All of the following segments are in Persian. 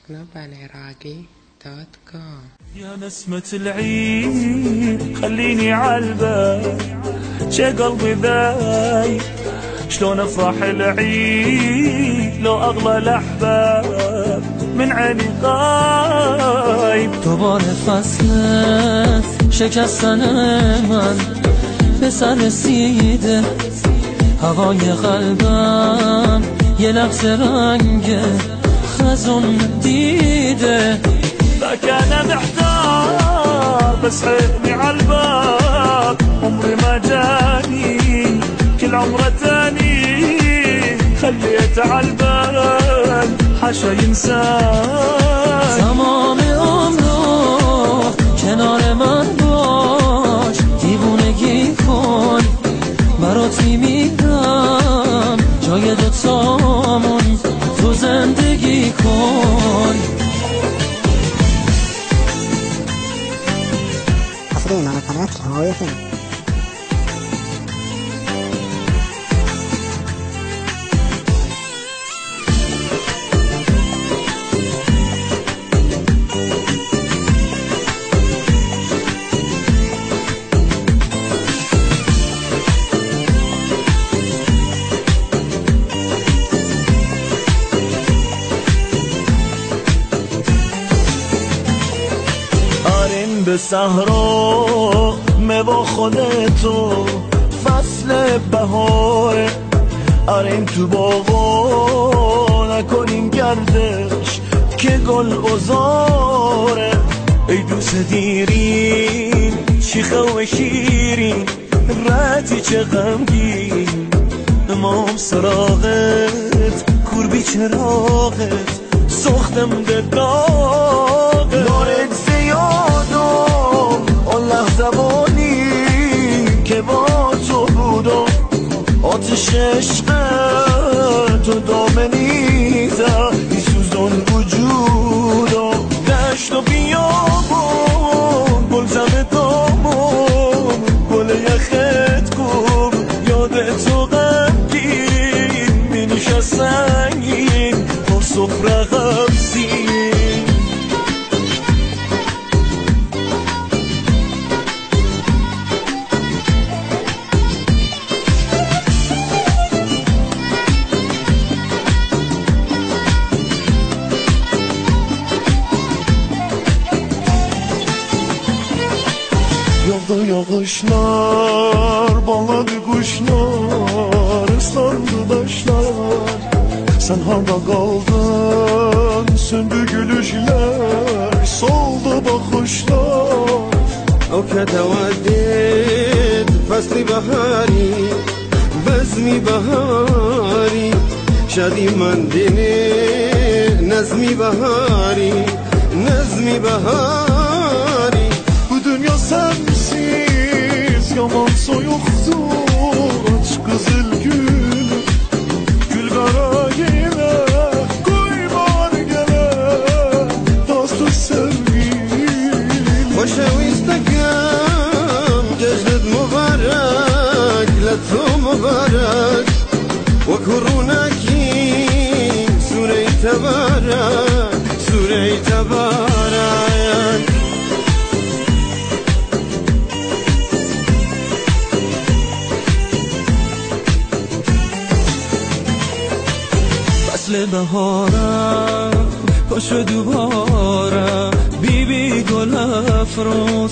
globaliraqi.com. يا نسمة العيد خليني عالبال شي قلبي ذاي شلون افرح العيد لو اغلى الاحباب من عيني غايب. دوباره فصل شکستن من به سر رسیده، هوای قلبم یه لحظه رنگ خزون دیده. لك انا محتار بس حيني عالباب، عمري ما جاني كل عمره تاني خليت عالبال حاشا ينسان. تمام عمرو کنار من باش، دیوونگی کن برات میمیرم، جای دوتامون تو زندگی کن. حصريا على قناة الهواية فيلم. به صحرا با خودتو فصل بهاره، آریم تو باغا نکنیم گردش که گل ازاره. ای دوست دیرین شیخه و شیرین رتی چه غمگین، امام سراغت کور بی چراغت سختم داغ دارت زیادم اون لحظوانی که با تو بودم، آتش عشق تو دامنیزه میسوزون وجودم. دشت و بیابون گلزم دامون گل یخت کن یاد تو غمگین مینوش سنگین پر سفره غمزین. Yağdı yağışlar, bağladı kuşlar, ıslandı taşlar. Sen harda kaldın, söndü gülüşler, soldu bakışlar. أو كتودد فصل بهاري بزمي بهاري شادي من ديني نزمي بهاري نزمي بهاري. Bu dünya sensiz yaman soyuktur, aç kızıl gül gül kara yine koymar gele dostu sevgilim. خوشويستكم جدد مبارك لتو مبارك وكروناكي سوري تبارك سوري تبارك. فصل بهارم پاش دوباره بی بی گل افروز،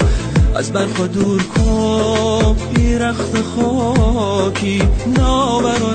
از برف دور کن یه رخت خاکی نابر و